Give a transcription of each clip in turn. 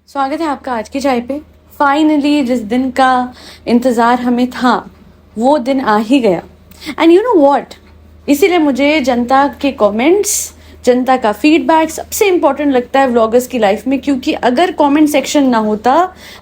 स्वागत है आपका आज की चाय पे। फाइनली जिस दिन का इंतज़ार हमें था वो दिन आ ही गया। एंड यू नो व्हाट, इसीलिए मुझे जनता के कमेंट्स, जनता का फीडबैक सबसे इम्पोर्टेंट लगता है व्लॉगर्स की लाइफ में, क्योंकि अगर कमेंट सेक्शन ना होता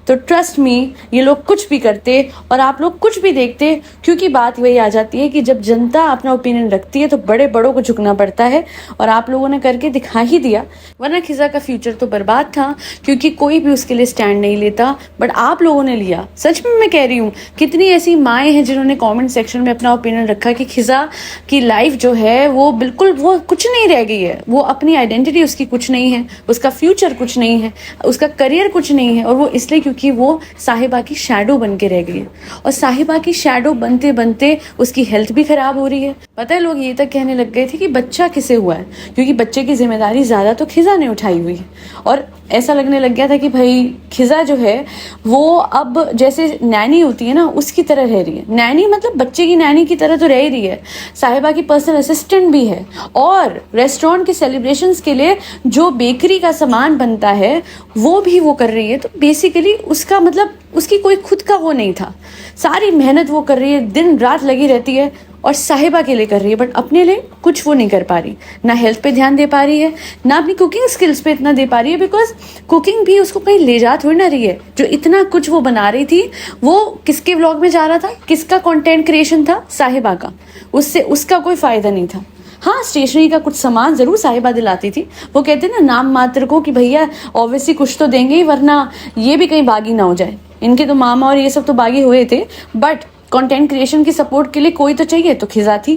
तो ट्रस्ट मी ये लोग कुछ भी करते और आप लोग कुछ भी देखते। क्योंकि बात वही आ जाती है कि जब जनता अपना ओपिनियन रखती है तो बड़े बड़ों को झुकना पड़ता है, और आप लोगों ने करके दिखा ही दिया। वरना खिजा का फ्यूचर तो बर्बाद था, क्योंकि कोई भी उसके लिए स्टैंड नहीं लेता, बट आप लोगों ने लिया। सच में मैं कह रही हूँ, कितनी ऐसी माएँ हैं जिन्होंने कमेंट सेक्शन में अपना ओपिनियन रखा कि खिजा की लाइफ जो है वो बिल्कुल वो कुछ नहीं रह गई है, वो अपनी आइडेंटिटी उसकी कुछ नहीं है, उसका फ्यूचर कुछ नहीं है, उसका करियर कुछ नहीं है, और वो इसलिए क्योंकि वो साहिबा की शैडो बन के रह गई है। और साहिबा की शैडो बनते बनते उसकी हेल्थ भी खराब हो रही है। पता है, लोग ये तक कहने लग गए थे कि बच्चा किसे हुआ है, क्योंकि बच्चे की जिम्मेदारी ज्यादा तो खिजा ने उठाई हुई है। और ऐसा लगने लग गया था कि भाई खिजा जो है वो अब जैसे नैनी होती है ना, उसकी तरह रह रही है। नैनी मतलब बच्चे की नैनी की तरह तो रह ही रही है, साहिबा की पर्सनल असिस्टेंट भी है, और रेस्टोरेंट के सेलिब्रेशंस के लिए जो बेकरी का सामान बनता है वो भी वो कर रही है। तो बेसिकली उसका मतलब उसकी कोई खुद का वो नहीं था, सारी मेहनत वो कर रही है, दिन रात लगी रहती है और साहिबा के लिए कर रही है, बट अपने लिए कुछ वो नहीं कर पा रही। ना हेल्थ पे ध्यान दे पा रही है, ना अपनी कुकिंग स्किल्स पे इतना दे पा रही है, बिकॉज कुकिंग भी उसको कहीं ले जा थोड़ी ना रही है। जो इतना कुछ वो बना रही थी वो किसके व्लॉग में जा रहा था, किसका कंटेंट क्रिएशन था, साहिबा का। उससे उसका कोई फायदा नहीं था। हाँ, स्टेशनरी का कुछ सामान जरूर साहिबा दिलाती थी। वो कहते ना नाम मात्र को कि भैया ऑब्वियसली कुछ तो देंगे ही, वरना ये भी कहीं बागी ना हो जाए। इनके तो मामा और ये सब तो बागी हुए थे, बट कंटेंट क्रिएशन की सपोर्ट के लिए कोई तो चाहिए, तो खिजा थी।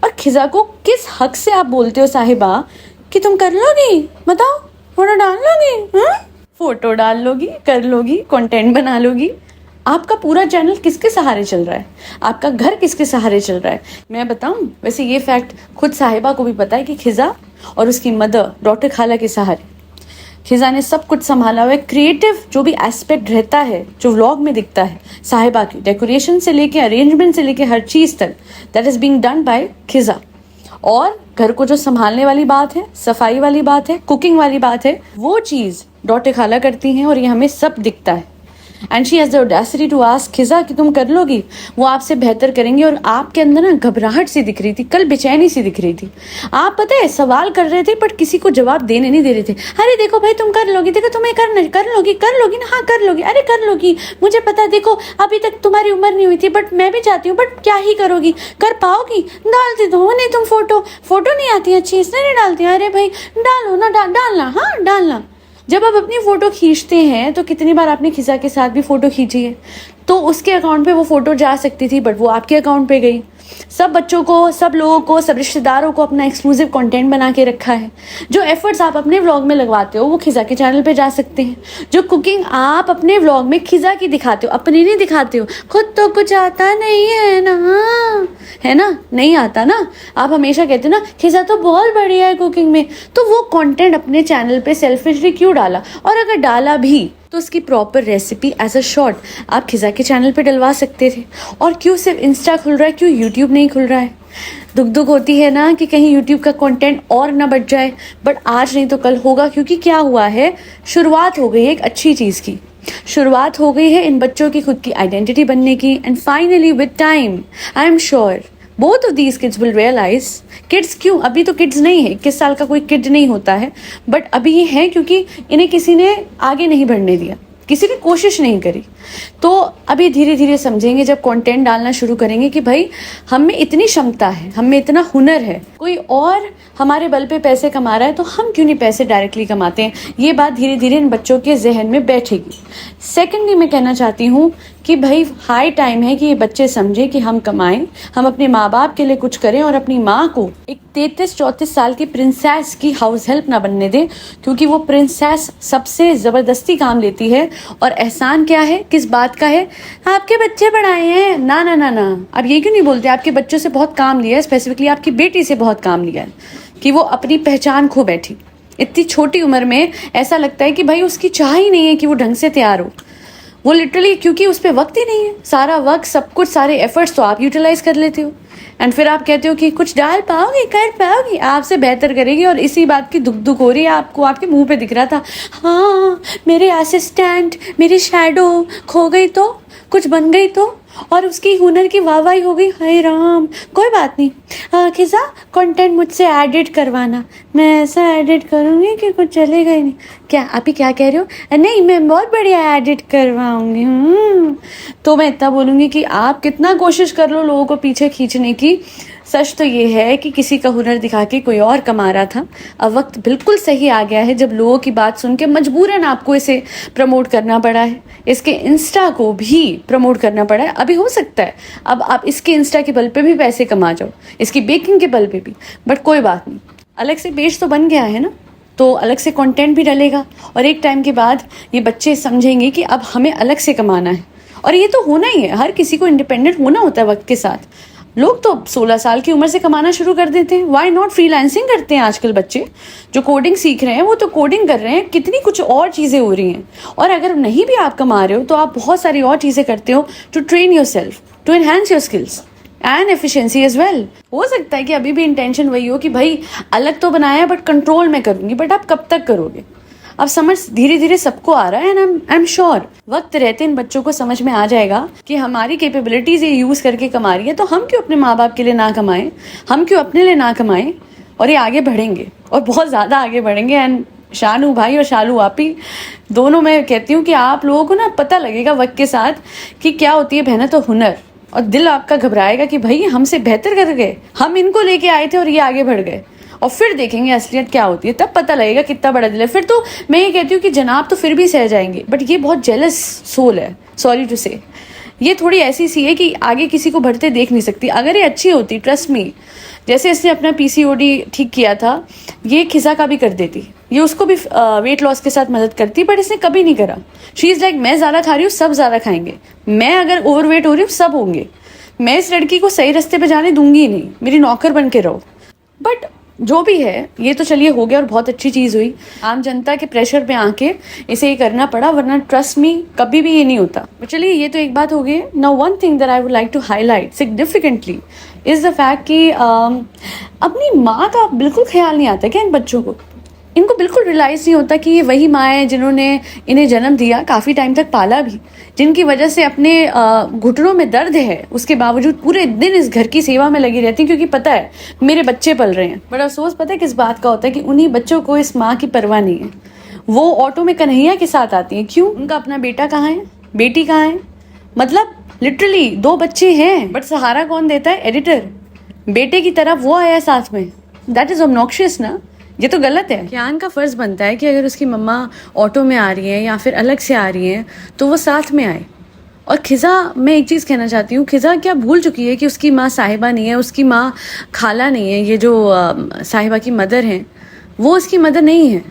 और खिजा को किस हक से आप बोलते हो साहिबा कि तुम कर लोगी, बताओ, फोटो डाल लोगी, फोटो डाल लोगी, कर लोगी, कंटेंट बना लोगी। आपका पूरा चैनल किसके सहारे चल रहा है, आपका घर किसके सहारे चल रहा है? मैं बताऊं, वैसे ये फैक्ट खुद साहिबा को भी पता है कि खिजा और उसकी मदर डॉक्टर खाला के सहारे खिजा ने सब कुछ संभाला हुआ है। क्रिएटिव जो भी एस्पेक्ट रहता है जो व्लॉग में दिखता है, साहिबा की डेकोरेशन से लेके अरेंजमेंट से लेके हर चीज तक, that is being done by Khiza. और घर को जो संभालने वाली बात है, सफाई वाली बात है, कुकिंग वाली बात है, वो चीज डॉक्टर खाला करती हैं, और ये हमें सब दिखता है। And she has the audacity to ask Khiza कि तुम कर लोगी, वो आपसे बेहतर करेंगे। और आपके अंदर ना घबराहट सी दिख रही थी, कल बेचैनी सी दिख रही थी। आप पता है सवाल कर रहे थे बट किसी को जवाब देने नहीं दे रहे थे। अरे देखो भाई तुम कर लोगी, देखो तुम्हें कर लोगी ना, हाँ कर लोगी, अरे कर लोगी, मुझे पता है, देखो अभी तक तुम्हारी उम्र नहीं हुई थी, बट मैं भी चाहती हूँ, बट क्या ही करोगी, कर पाओगी, डालती दो नहीं तुम फोटो नहीं आती अच्छी, इसने नहीं डालती। अरे भाई डालो ना, डालना, हाँ डालना। जब आप अपनी फोटो खींचते हैं तो कितनी बार आपने खिजा के साथ भी फोटो खींची है, तो उसके अकाउंट पे वो फोटो जा सकती थी, बट वो आपके अकाउंट पे गई। सब बच्चों को, सब लोगों को, सब रिश्तेदारों को अपना एक्सक्लूसिव कंटेंट बना के रखा है। जो एफर्ट्स आप अपने व्लॉग में लगवाते हो वो खिजा के चैनल पे जा सकते हैं। जो कुकिंग आप अपने व्लॉग में खिजा की दिखाते हो, अपनी नहीं दिखाते हो। खुद तो कुछ आता नहीं है ना, है ना, नहीं आता ना। आप हमेशा कहते हो ना खिजा तो बहुत बढ़िया है कुकिंग में, तो वो कंटेंट अपने चैनल पे सेल्फिशली क्यों डाला? और अगर डाला भी तो उसकी proper recipe as a short आप खिजा के चैनल पे डलवा सकते थे। और क्यों सिर्फ इंस्टा खुल रहा है, क्यों यूट्यूब नहीं खुल रहा है? दुख होती है ना कि कहीं यूट्यूब का कंटेंट और ना बढ़ जाए, बट आज नहीं तो कल होगा। क्योंकि क्या हुआ है, शुरुआत हो गई है एक अच्छी चीज़ की, शुरुआत हो गई है इन बच्चों की खुद की आइडेंटिटी बनने की। And finally with time I am sure both of these kids will realise. Kids क्यों, अभी तो किड्स नहीं है, 21 साल का कोई किड नहीं होता है, बट अभी ये है क्योंकि इन्हें किसी ने आगे नहीं बढ़ने दिया, किसी ने कोशिश नहीं करी। तो अभी धीरे धीरे समझेंगे जब कंटेंट डालना शुरू करेंगे कि भाई हम में इतनी क्षमता है, हम में इतना हुनर है, कोई और हमारे बल पे पैसे कमा रहा है तो हम क्यों नहीं पैसे डायरेक्टली कमाते हैं। ये बात धीरे धीरे इन बच्चों के जहन में बैठेगी। सेकेंडली मैं कहना चाहती हूँ कि भाई हाई टाइम है कि ये बच्चे समझे कि हम कमाएं, हम अपने माँ बाप के लिए कुछ करें, और अपनी माँ को एक 33-34 साल की प्रिंसेस की हाउस हेल्प ना बनने दें, क्योंकि वो प्रिंसेस सबसे ज़बरदस्ती काम लेती है। और एहसान क्या है, किस बात का है, आपके बच्चे पढ़ाए हैं ना ना ना ना। अब ये क्यों नहीं बोलते आपके बच्चों से बहुत काम लिया है, स्पेसिफिकली आपकी बेटी से बहुत काम लिया है, कि वो अपनी पहचान खो बैठी इतनी छोटी उम्र में। ऐसा लगता है कि भाई उसकी चाह ही नहीं है कि वो ढंग से तैयार हो। वो लिटरली, क्योंकि उस पर वक्त ही नहीं है, सारा वक्त सब कुछ सारे एफर्ट्स तो आप यूटिलाइज कर लेते हो एंड फिर आप कहते हो कि कुछ डाल पाओगे, कर पाओगी, आपसे बेहतर करेगी। और इसी बात की दुख दुख हो रही है आपको, आपके मुंह पे दिख रहा था, हाँ मेरे असिस्टेंट, मेरी शैडो खो गई तो, कुछ बन गई तो, और उसकी हुनर की वाहवाही हो गई। हाय राम, कोई बात नहीं, खिजा कंटेंट मुझसे एडिट करवाना, मैं ऐसा एडिट करूँगी कि कुछ चलेगा ही नहीं। क्या आप ही क्या कह रहे हो? नहीं मैं बहुत बढ़िया एडिट करवाऊँगी। तो मैं इतना बोलूँगी कि आप कितना कोशिश कर लो लोगों को पीछे खींचने की, सच तो ये है कि किसी का हुनर दिखा के कोई और कमा रहा था। अब वक्त बिल्कुल सही आ गया है जब लोगों की बात सुन के मजबूरन आपको इसे प्रमोट करना पड़ा है, इसके इंस्टा को भी प्रमोट करना पड़ा है। अभी हो सकता है अब आप इसके इंस्टा के बल पे भी पैसे कमा जाओ, इसकी बेकिंग के बल पे भी, बट कोई बात नहीं, अलग से पेज तो बन गया है ना, तो अलग से कंटेंट भी डलेगा और एक टाइम के बाद ये बच्चे समझेंगे कि अब हमें अलग से कमाना है। और ये तो होना ही है, हर किसी को इंडिपेंडेंट होना होता है वक्त के साथ। लोग तो 16 साल की उम्र से कमाना शुरू कर देते हैं, वाई नॉट फ्रीलांसिंग करते हैं आजकल बच्चे, जो कोडिंग सीख रहे हैं वो तो कोडिंग कर रहे हैं, कितनी कुछ और चीज़ें हो रही हैं। और अगर नहीं भी आप कमा रहे हो तो आप बहुत सारी और चीज़ें करते हो to train yourself, to enhance your skills and efficiency as well. हो सकता है कि अभी भी इंटेंशन वही हो कि भाई अलग तो बनाया बट कंट्रोल में करूंगी, बट आप कब तक करोगे? अब समझ धीरे धीरे सबको आ रहा है एंड आई एम श्योर वक्त रहते इन बच्चों को समझ में आ जाएगा कि हमारी कैपेबिलिटीज ये यूज करके कमा रही है, तो हम क्यों अपने माँ बाप के लिए ना कमाएं, हम क्यों अपने लिए ना कमाएं, और ये आगे बढ़ेंगे और बहुत ज़्यादा आगे बढ़ेंगे। एंड शानू भाई और शालू आपी दोनों, मैं कहती हूँ कि आप लोगों को ना पता लगेगा वक्त के साथ कि क्या होती है मेहनत और हुनर, और दिल आपका घबराएगा कि भाई हमसे बेहतर कर गए, हम इनको लेके आए थे और ये आगे बढ़ गए। और फिर देखेंगे असलियत क्या होती है, तब पता लगेगा कितना बड़ा दिल है। फिर तो मैं ये कहती हूँ कि जनाब तो फिर भी सह जाएंगे, बट ये बहुत जेलस सोल है, सॉरी टू से। ये थोड़ी ऐसी सी है कि आगे किसी को बढ़ते देख नहीं सकती। अगर ये अच्छी होती, ट्रस्ट मी, जैसे इसने अपना पीसीओडी ठीक किया था, ये खिजा का भी कर देती, ये उसको भी वेट लॉस के साथ मदद करती, बट इसने कभी नहीं करा। शी इज़ लाइक मैं ज़्यादा खा रही हूँ, सब ज़्यादा खाएंगे, मैं अगर ओवरवेट हो रही हूँ सब होंगे, मैं इस लड़की को सही रास्ते पे जाने दूंगी ही नहीं, मेरी नौकर बन के रहो। बट जो भी है ये तो चलिए हो गया और बहुत अच्छी चीज़ हुई, आम जनता के प्रेशर पे आके इसे ये करना पड़ा, वरना ट्रस्ट मी कभी भी ये नहीं होता। तो चलिए ये तो एक बात हो गई। Now one thing that I would like to highlight significantly is the fact कि अपनी माँ का बिल्कुल ख्याल नहीं आता क्या इन बच्चों को, इनको बिल्कुल रियलाइज़ नहीं होता कि ये वही माँ है जिन्होंने इन्हें जन्म दिया, काफ़ी टाइम तक पाला भी, जिनकी वजह से अपने घुटनों में दर्द है उसके बावजूद पूरे दिन इस घर की सेवा में लगी रहती हैं, क्योंकि पता है मेरे बच्चे पल रहे हैं। बड़ा अफसोस पता है किस बात का होता है कि उन्हीं बच्चों को इस माँ की परवाह नहीं है। वो ऑटो में कन्हैया के साथ आती हैं, क्यों? उनका अपना बेटा कहाँ है, बेटी कहाँ है, मतलब लिटरली 2 बच्चे हैं, बट सहारा कौन देता है? एडिटर। बेटे की तरफ वो आया साथ में, दैट इज ऑब्नॉक्शियस ना, ये तो गलत है। कियान का फर्ज बनता है कि अगर उसकी मम्मा ऑटो में आ रही है या फिर अलग से आ रही है तो वो साथ में आए। और खिजा, मैं एक चीज़ कहना चाहती हूँ, खिजा क्या भूल चुकी है कि उसकी माँ साहिबा नहीं है, उसकी माँ खाला नहीं है, ये जो साहिबा की मदर हैं वो उसकी मदर नहीं है,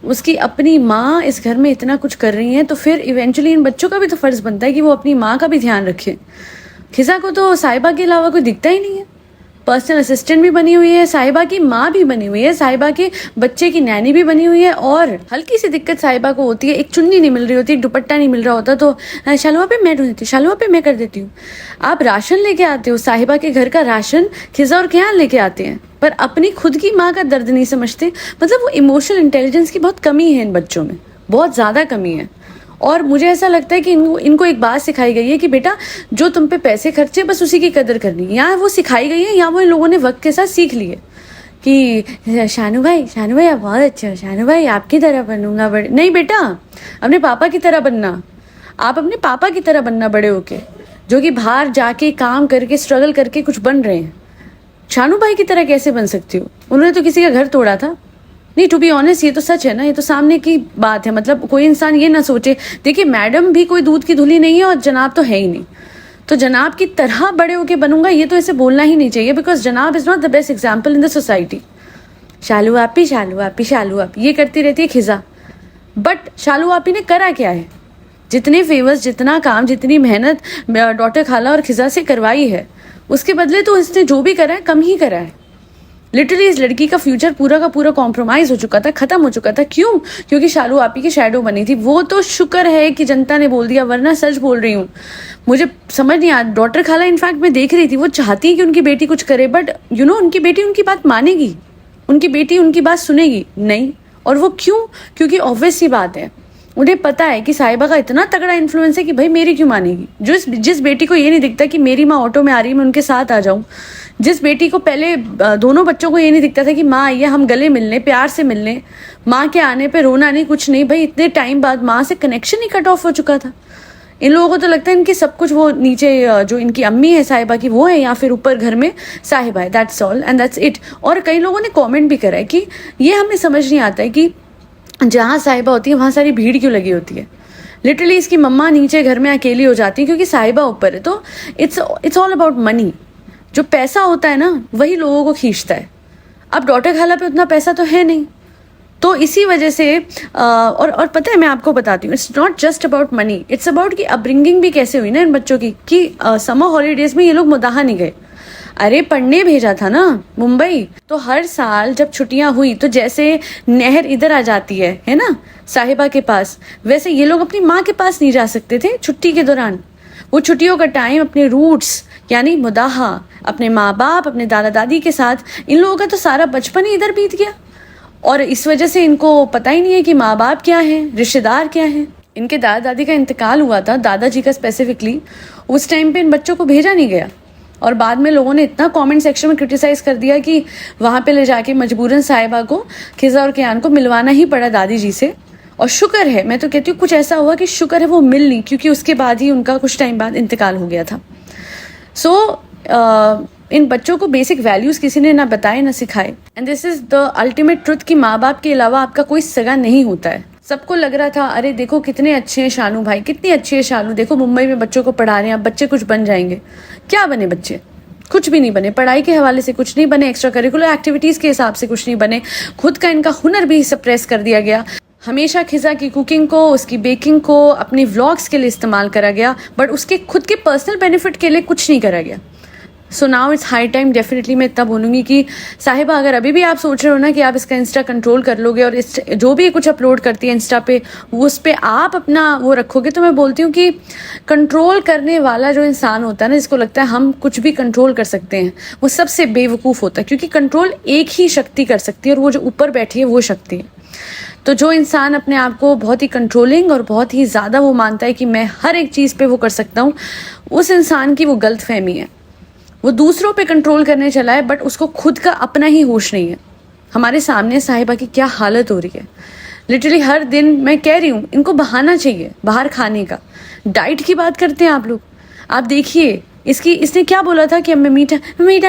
उसकी अपनी माँ इस घर में इतना कुछ कर रही है, तो फिर इवेंचुअली इन बच्चों का भी तो फर्ज बनता है कि वो अपनी माँ का भी ध्यान रखें। खिजा को तो साहिबा के अलावा कोई दिखता ही नहीं है, पर्सनल असिस्टेंट भी बनी हुई है, साहिबा की माँ भी बनी हुई है, साहिबा के बच्चे की नैनी भी बनी हुई है, और हल्की सी दिक्कत साहिबा को होती है, एक चुन्नी नहीं मिल रही होती, एक दुपट्टा नहीं मिल रहा होता, तो शालुआ पे मैं ढूंढ देती हूँ, शालुआ पे मैं कर देती हूँ। आप राशन लेके आते हो, साहिबा के घर का राशन खिजा और कियान लेके आते हैं, पर अपनी खुद की माँ का दर्द नहीं समझते। मतलब वो इमोशनल इंटेलिजेंस की बहुत कमी है इन बच्चों में, बहुत ज़्यादा कमी है। और मुझे ऐसा लगता है कि इनको एक बात सिखाई गई है कि बेटा जो तुम पे पैसे खर्चे बस उसी की कदर करनी है, या वो सिखाई गई है या वो इन लोगों ने वक्त के साथ सीख ली है कि शानू भाई आप बहुत अच्छे हो, शानू भाई आपकी तरह बनूंगा बड़े। नहीं बेटा, अपने पापा की तरह बनना, आप अपने पापा की तरह बनना बड़े होके, जो कि बाहर जाके काम करके स्ट्रगल करके कुछ बन रहे हैं। शानू भाई की तरह कैसे बन सकती हो? उन्होंने तो किसी का घर तोड़ा था। नहीं, टू बी ऑनेस्ट ये तो सच है ना, ये तो सामने की बात है। मतलब कोई इंसान ये ना सोचे, देखिए मैडम भी कोई दूध की धुली नहीं है और जनाब तो है ही नहीं, तो जनाब की तरह बड़े होके बनूंगा ये तो ऐसे बोलना ही नहीं चाहिए, बिकॉज जनाब is not the best example in the society. Shalu आपी ये करती रहती है खिजा, बट शालू आपी ने करा क्या है? जितने फेवर्स, जितना काम, जितनी मेहनत डॉक्टर खाला और खिजा से करवाई है, उसके बदले तो इसने जो भी करा है कम ही करा है। लिटरली इस लड़की का फ्यूचर पूरा का पूरा कॉम्प्रोमाइज हो चुका था, खत्म हो चुका था। क्यों? क्योंकि शालू आपी की शैडो बनी थी। वो तो शुक्र है कि जनता ने बोल दिया, वरना सच बोल रही हूँ, मुझे समझ नहीं आता। डॉटर खाला इनफैक्ट मैं देख रही थी, वो चाहती है कि उनकी बेटी कुछ करे, बट उनकी बेटी उनकी बात मानेगी, उनकी बेटी उनकी बात सुनेगी नहीं। और वो क्यों? क्योंकि ऑब्वियस सी बात है, उन्हें पता है कि साहिबा का इतना तगड़ा इन्फ्लुएंस है कि भाई मेरी क्यों मानेगी। जिस बेटी को ये नहीं दिखता कि मेरी माँ ऑटो में आ रही है, मैं उनके साथ आ जाऊं, जिस बेटी को पहले दोनों बच्चों को ये नहीं दिखता था कि माँ आई है, हम गले मिलने, प्यार से मिलने, माँ के आने पे रोना नहीं, कुछ नहीं, भाई इतने टाइम बाद माँ से कनेक्शन ही कट ऑफ हो चुका था। इन लोगों को तो लगता है इनकी सब कुछ, वो नीचे जो इनकी अम्मी है साहिबा की वो है, या फिर ऊपर घर में साहिबा है, that's all and that's it. और कई लोगों ने कमेंट भी करा है कि ये हमें समझ नहीं आता है कि जहाँ साहिबा होती है वहाँ सारी भीड़ क्यों लगी होती है। लिटरली इसकी मम्मा नीचे घर में अकेली हो जाती है क्योंकि साहिबा ऊपर है। तो इट्स ऑल अबाउट मनी। जो पैसा होता है ना, वही लोगों को खींचता है। अब डॉटर खाला पे उतना पैसा तो है नहीं, तो इसी वजह से और पता है, मैं आपको बताती हूँ, it's not just about money, it's about कि अपब्रिंगिंग भी कैसे हुई ना इन बच्चों की, कि समर हॉलीडेज में ये लोग मुदाहा नहीं गए। अरे पढ़ने भेजा था ना मुंबई, तो हर साल जब छुट्टियां हुई तो जैसे नहर इधर आ जाती है ना साहिबा के पास, वैसे ये लोग अपनी माँ के पास नहीं जा सकते थे छुट्टी के दौरान। वो छुट्टियों का टाइम अपने रूट्स यानी मुदाहा, अपने माँ बाप, अपने दादा दादी के साथ, इन लोगों का तो सारा बचपन ही इधर बीत गया। और इस वजह से इनको पता ही नहीं है कि माँ बाप क्या है, रिश्तेदार क्या है। इनके दादा दादी का इंतकाल हुआ था, दादाजी का स्पेसिफिकली, उस टाइम पे इन बच्चों को भेजा नहीं गया। और बाद में लोगों ने इतना कमेंट सेक्शन में क्रिटिसाइज कर दिया कि वहाँ पे ले जाके मजबूरन साहिबा को, खिजा और कियान को मिलवाना ही पड़ा दादी जी से। और शुक्र है, मैं तो कहती हूँ कुछ ऐसा हुआ कि शुक्र है वो मिल ली, क्योंकि उसके बाद ही उनका कुछ टाइम बाद इंतकाल हो गया था। इन बच्चों को बेसिक वैल्यूज किसी ने ना बताए ना सिखाए, and this is the ultimate truth कि माँ बाप के अलावा आपका कोई सगा नहीं होता है। सबको लग रहा था अरे देखो कितने अच्छे हैं शानू भाई, कितनी अच्छी है शानू, देखो मुंबई में बच्चों को पढ़ा रहे हैं, अब बच्चे कुछ बन जाएंगे। क्या बने बच्चे? कुछ भी नहीं बने। पढ़ाई के हवाले से कुछ नहीं बने, एक्स्ट्रा करिकुलर एक्टिविटीज के हिसाब से कुछ नहीं बने, खुद का इनका हुनर भी सप्रेस कर दिया गया। हमेशा खिजा की कुकिंग को, उसकी बेकिंग को अपने व्लॉग्स के लिए इस्तेमाल करा गया, बट उसके खुद के पर्सनल बेनिफिट के लिए कुछ नहीं करा गया। So now it's high time, definitely मैं इतना बोलूँगी कि साहिबा, अगर अभी भी आप सोच रहे हो ना कि आप इसका इंस्टा कंट्रोल कर लोगे और इस जो भी कुछ अपलोड करती है इंस्टा पे उस पर आप अपना वो रखोगे, तो मैं बोलती हूँ कि कंट्रोल करने वाला जो इंसान होता है ना, जिसको लगता है हम कुछ भी कंट्रोल कर सकते हैं, वो सबसे बेवकूफ़ होता है। क्योंकि कंट्रोल एक ही शक्ति कर सकती है, और वो जो ऊपर बैठी है वो शक्ति है। तो जो इंसान अपने आप को बहुत ही कंट्रोलिंग और बहुत ही ज़्यादा वो मानता है कि मैं हर एक चीज़ पे वो कर सकता हूँ, उस इंसान की वो गलत फहमी है। वो दूसरों पे कंट्रोल करने चला है, बट उसको खुद का अपना ही होश नहीं है। हमारे सामने साहिबा की क्या हालत हो रही है। लिटरली हर दिन मैं कह रही हूँ इनको बहाना चाहिए बाहर खाने का। डाइट की बात करते हैं आप लोग, आप देखिए इसने क्या बोला था कि अब मैं मीठा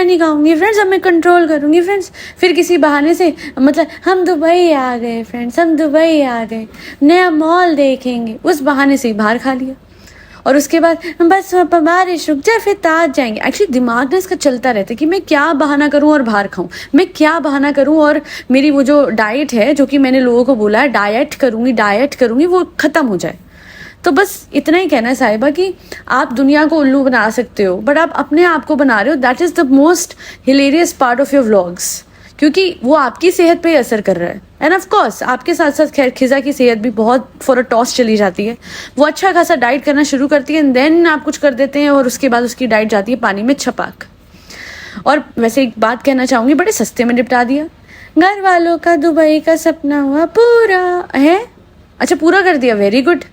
नहीं खाऊंगी फ्रेंड्स, अब मैं कंट्रोल करूंगी फ्रेंड्स। फिर किसी बहाने से, मतलब हम दुबई आ गए फ्रेंड्स, हम दुबई आ गए, नया मॉल देखेंगे, उस बहाने से ही बाहर खा लिया। और उसके बाद बस बारिश रुक जाए फिर आज जाएंगे। एक्चुअली दिमाग ना इसका चलता रहता है कि मैं क्या बहाना करूं और बाहर खाऊं, मैं क्या बहाना करूं और मेरी वो जो डाइट है, जो कि मैंने लोगों को बोला है डाइट करूंगी, वो खत्म हो जाए। तो बस इतना ही कहना है साहिबा कि आप दुनिया को उल्लू बना सकते हो, बट आप अपने आप को बना रहे हो। That is the most hilarious part of your vlogs, क्योंकि वो आपकी सेहत पे असर कर रहा है। एंड ऑफ कोर्स आपके साथ साथ खैर खिजा की सेहत भी बहुत फॉर अ टॉस चली जाती है। वो अच्छा खासा डाइट करना शुरू करती है, एंड देन आप कुछ कर देते हैं और उसके बाद उसकी डाइट जाती है पानी में छपाक। और वैसे एक बात कहना चाहूँगी, बड़े सस्ते में निपटा दिया। घर वालों का दुबई का सपना हुआ पूरा है। अच्छा पूरा कर दिया, वेरी गुड।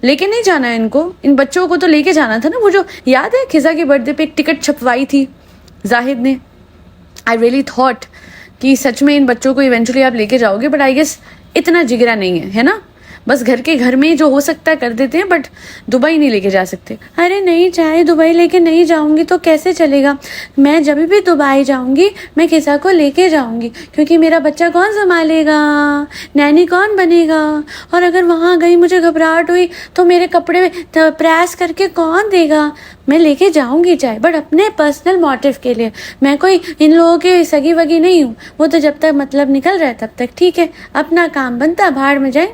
लेके नहीं जाना है इनको, इन बच्चों को तो लेके जाना था ना। वो जो याद है खिजा के बर्थडे पे एक टिकट छपवाई थी जाहिद ने, आई रियली थॉट कि सच में इन बच्चों को इवेंचुअली आप लेके जाओगे, बट आई गेस इतना जिगरा नहीं है ना। बस घर में जो हो सकता है कर देते हैं, बट दुबई नहीं लेके जा सकते। अरे नहीं चाहे दुबई लेके नहीं जाऊंगी तो कैसे चलेगा, मैं जब भी दुबई जाऊंगी मैं खिसा को लेके जाऊंगी, क्योंकि मेरा बच्चा कौन संभालेगा, नैनी कौन बनेगा, और अगर वहाँ गई मुझे घबराहट हुई तो मेरे कपड़े प्रेस करके कौन देगा, मैं लेके जाऊंगी चाय, बट अपने पर्सनल मोटिव के लिए। मैं कोई इन लोगों के सगी वगी नहीं हूँ। वो तो जब तक मतलब निकल रहा है तब तक ठीक है, अपना काम बनता, भाड़ में जाए।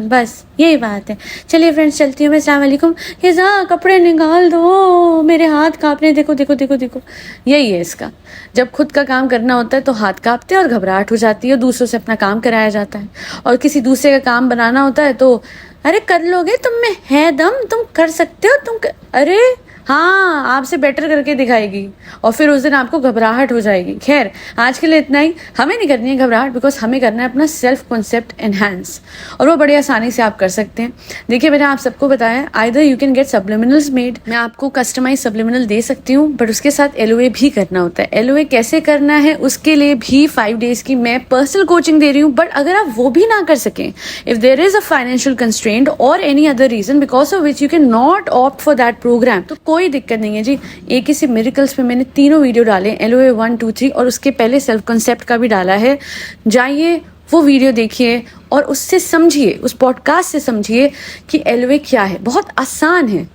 बस यही बात है। चलिए फ्रेंड्स, चलती हूँ मैं। अस्सलाम वालेकुम। ये कपड़े निकाल दो, मेरे हाथ कांपने, देखो देखो देखो देखो। यही है इसका, जब खुद का काम करना होता है तो हाथ कांपते हैं और घबराहट हो जाती है, दूसरों से अपना काम कराया जाता है। और किसी दूसरे का काम बनाना होता है तो अरे कर लोगे, तुम में है दम, तुम कर सकते हो, अरे हाँ, आपसे बेटर करके दिखाएगी और फिर उस दिन आपको घबराहट हो जाएगी। खैर, आज के लिए इतना ही। हमें नहीं करनी है घबराहट, बिकॉज हमें करना है अपना सेल्फ कॉन्सेप्ट एनहांस, और वो बड़ी आसानी से आप कर सकते हैं। देखिए, मैंने आप सबको बताया, either you can get subliminals made, मैं आपको कस्टमाइज सब्लिमिनल दे सकती हूँ, बट उसके साथ LOA भी करना होता है। LOA कैसे करना है उसके लिए भी 5 डेज की मैं पर्सनल कोचिंग दे रही हूँ। बट अगर आप वो भी ना कर सकें, if there is a financial constraint और any other reason because of which you can not opt for that program, तो कोई दिक्कत नहीं है जी। एक ही से मिरेकल्स पे मैंने 3 वीडियो डाले, LOA 1, 2, 3, और उसके पहले सेल्फ कंसेप्ट का भी डाला है। जाइए वो वीडियो देखिए और उससे समझिए, उस पॉडकास्ट से समझिए कि LOA क्या है। बहुत आसान है,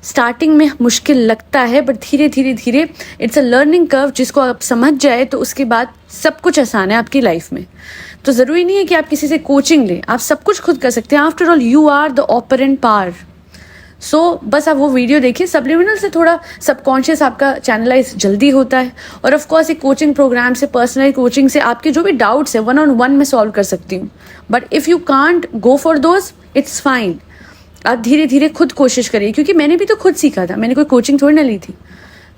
स्टार्टिंग में मुश्किल लगता है, बट धीरे धीरे धीरे इट्स अ लर्निंग कर्व, जिसको आप समझ जाए तो उसके बाद सब कुछ आसान है आपकी लाइफ में। तो ज़रूरी नहीं है कि आप किसी से कोचिंग लें, आप सब कुछ खुद कर सकते हैं। After all, you are the operant power. So बस आप वो वीडियो देखिए। सब्लिमिनल से थोड़ा सबकॉन्शियस आपका चैनलाइज जल्दी होता है, और ऑफ कोर्स एक कोचिंग प्रोग्राम से, पर्सनल कोचिंग से आपके जो भी डाउट्स है 1-on-1 में सॉल्व कर सकती हूँ। But if you can't go for those, it's fine. आप धीरे धीरे खुद कोशिश करिए, क्योंकि मैंने भी तो खुद सीखा था, मैंने कोई कोचिंग थोड़ी ना ली थी।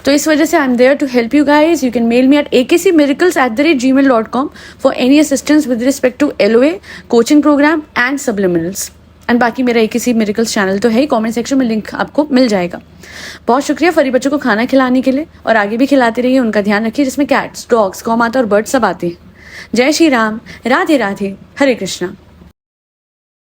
तो इस वजह से I am there to help you guys. You can mail me at akcmiracles@gmail.com for any assistance with respect to LOA, coaching program and subliminals. And बाकी मेरा AKC मिरेकल्स चैनल तो है ही, कमेंट सेक्शन में लिंक आपको मिल जाएगा। बहुत शुक्रिया फरी बच्चों को खाना खिलाने के लिए, और आगे भी खिलाते रहिए, उनका ध्यान रखिए, जिसमें कैट्स, डॉग्स, गौ माता और बर्ड्स सब आते हैं। जय श्री राम, राधे राधे, हरे कृष्णा।